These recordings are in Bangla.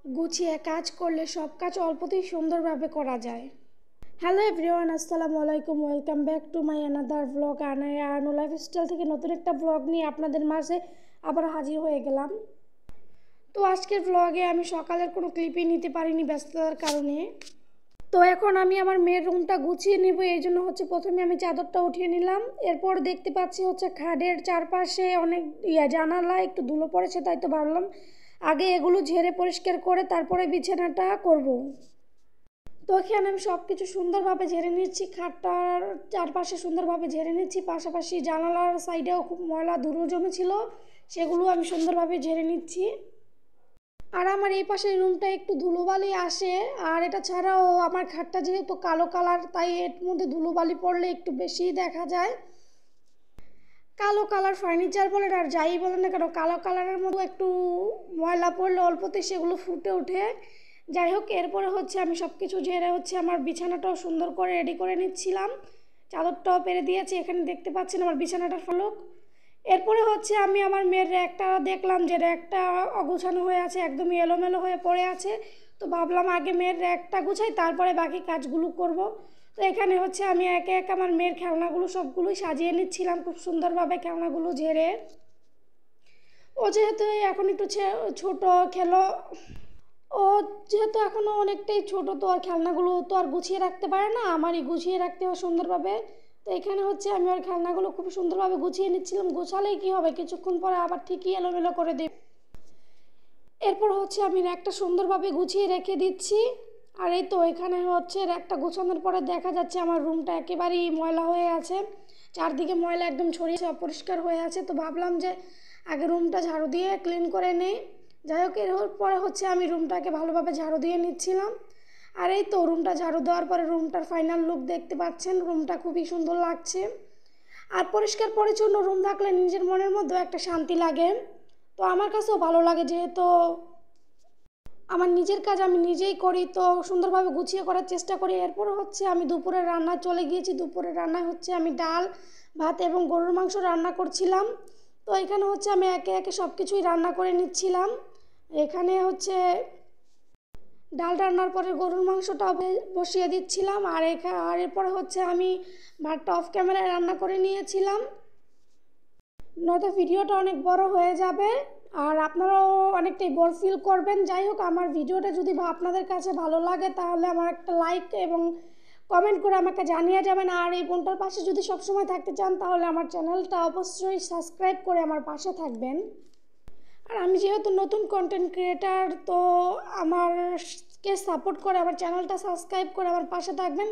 গুছিয়ে কাজ করলে সব কাজ অল্পতেই সুন্দরভাবে করা যায়। হ্যালো এভরিওয়ান, আসসালামু আলাইকুম। Welcome back to my another blog. Anaya Anu lifestyle থেকে নতুন একটা ব্লগ নিয়ে আপনাদের মাঝে আবার হাজির হয়ে গেলাম। তো আজকের ব্লগে আমি সকালের কোনো ক্লিপই নিতে পারিনি ব্যস্ততার কারণে। তো এখন আমি আমার মেয়ের রুমটা গুছিয়ে নেব, এই জন্য প্রথমে আমি চাদরটা উঠিয়ে নিলাম। এরপর দেখতে পাচ্ছি খাটের চারপাশে অনেক জানালা একটু ধুলো পড়েছে, তাই তো ভাবলাম আগে এগুলো ঝেড়ে পরিষ্কার করে তারপরে বিছানাটা করব। তো এখানে আমি সব কিছু সুন্দরভাবে ঝেড়ে নিচ্ছি, খাটটার চারপাশে সুন্দরভাবে ঝেড়ে নিচ্ছি, পাশাপাশি জানালার সাইডেও খুব ময়লা ধুলো জমেছিল, সেগুলো আমি সুন্দরভাবে ঝেড়ে নিচ্ছি। আর আমার এই পাশের রুমটা একটু ধুলোবালি আসে, আর এটা ছাড়াও আমার খাটটা যেহেতু কালো কালার, তাই এর মধ্যে ধুলোবালি পড়লে একটু বেশিই দেখা যায়। কালো কালার ফার্নিচার বলেন আর যাই বলেন না কেন, কালো কালারের মধ্যে একটু ময়লা পড়লে অল্পতে সেগুলো ফুটে ওঠে। যাই হোক, এরপরে আমি সব কিছু ঝেড়ে আমার বিছানাটাও সুন্দর করে রেডি করে নিচ্ছিলাম। চাদরটাও পেরে দিয়েছি, এখানে দেখতে পাচ্ছেন আমার বিছানাটার ফলক। এরপরে আমি আমার মেয়ের র্যাকটা দেখলাম যে র্যাকটা অগোছানো হয়ে আছে, একদমই এলোমেলো হয়ে পড়ে আছে। তো ভাবলাম আগে মেয়ের র্যাকটা গুছাই, তারপরে বাকি কাজগুলো করব। তো এখানে আমি একে একে আমার মেয়ের খেলনাগুলো সবগুলোই সাজিয়ে নিচ্ছিলাম খুব সুন্দরভাবে, খেলনাগুলো ঝেড়ে। ও যেহেতু এখন একটু ছোট ও যেহেতু এখনও অনেকটাই ছোট, তো আর খেলনাগুলো তো আর গুছিয়ে রাখতে পারে না, আমারই গুছিয়ে রাখতে হয় সুন্দরভাবে। তো এখানে আমি ওর খেলনাগুলো খুব সুন্দরভাবে গুছিয়ে নিচ্ছিলাম। গোছালেই কী হবে, কিছুক্ষণ পরে আবার ঠিকই এলোমেলো করে দেব। এরপর আমি র্যাকটা সুন্দরভাবে গুছিয়ে রেখে দিচ্ছি। আর এই তো এখানে র্যাকটা গোছানোর পরে দেখা যাচ্ছে আমার রুমটা একেবারেই ময়লা হয়ে আছে, চারদিকে ময়লা একদম ছড়িয়ে অপরিষ্কার হয়ে আছে। তো ভাবলাম যে আগে রুমটা ঝাড়ু দিয়ে ক্লিন করে নেই। যাই হোক, এরপরে আমি রুমটাকে ভালোভাবে ঝাড়ু দিয়ে নিচ্ছিলাম। আর এই তো রুমটা ঝাড়ু দেওয়ার পরে রুমটার ফাইনাল লুক দেখতে পাচ্ছেন, রুমটা খুবই সুন্দর লাগছে। আর পরিষ্কার পরিচ্ছন্ন রুম থাকলে নিজের মনের মধ্যেও একটা শান্তি লাগে। তো আমার কাছেও ভালো লাগে, যেহেতু আমার নিজের কাজ আমি নিজেই করি, তো সুন্দরভাবে গুছিয়ে করার চেষ্টা করি। এরপর আমি দুপুরের রান্না চলে গিয়েছি। দুপুরের রান্নায় আমি ডাল, ভাত এবং গরুর মাংস রান্না করছিলাম। তো এখানে আমি একে একে সব কিছুই রান্না করে নিচ্ছিলাম। এখানে ডাল রান্নার পরে গরুর মাংসটা বসিয়ে দিচ্ছিলাম, আর এরপরে আমি ভাতটা অফ ক্যামেরায় রান্না করে নিয়েছিলাম, নয়তো ভিডিওটা অনেক বড় হয়ে যাবে আর আপনারাও অনেকটাই বোর ফিল করবেন। যাই হোক, আমার ভিডিওটা যদি আপনাদের কাছে ভালো লাগে তাহলে আমার একটা লাইক এবং কমেন্ট করে আমাকে জানিয়ে যাবেন। আর এই বোনটার পাশে যদি সবসময় থাকতে চান তাহলে আমার চ্যানেলটা অবশ্যই সাবস্ক্রাইব করে আমার পাশে থাকবেন। আর আমি যেহেতু নতুন কন্টেন্ট ক্রিয়েটার, তো আমারকে সাপোর্ট করে আমার চ্যানেলটা সাবস্ক্রাইব করে আমার পাশে থাকবেন,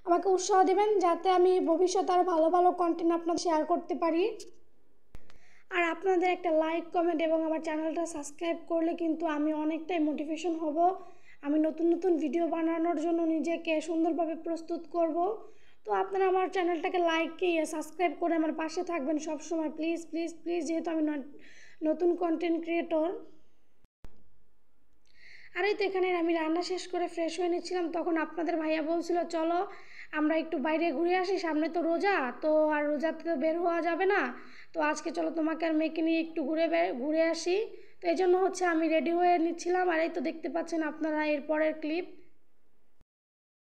আমাকে উৎসাহ দেবেন যাতে আমি ভবিষ্যতে আরও ভালো ভালো কন্টেন্ট আপনাদের শেয়ার করতে পারি। আর আপনাদের একটা লাইক, কমেন্ট এবং আমার চ্যানেলটা সাবস্ক্রাইব করলে কিন্তু আমি অনেকটাই মোটিভেশন হব, আমি নতুন নতুন ভিডিও বানানোর জন্য নিজেকে সুন্দরভাবে প্রস্তুত করব। তো আপনারা আমার চ্যানেলটাকে সাবস্ক্রাইব করে আমার পাশে থাকবেন সব সময়, প্লিজ প্লিজ প্লিজ, যেহেতু আমি নতুন কন্টেন্ট ক্রিয়েটর। আর এই তো এখানে আমি রান্না শেষ করে ফ্রেশ হয়ে নিচ্ছিলাম, তখন আপনাদের ভাইয়া বলছিল চলো আমরা একটু বাইরে ঘুরে আসি, সামনে তো রোজা, তো আর রোজাতে তো বের হওয়া যাবে না, তো আজকে চলো তোমাকে আর মেয়েকে নিয়ে একটু ঘুরে আসি। তো এই জন্য আমি রেডি হয়ে নিচ্ছিলাম। আর এই তো দেখতে পাচ্ছেন আপনারা এরপরের ক্লিপ।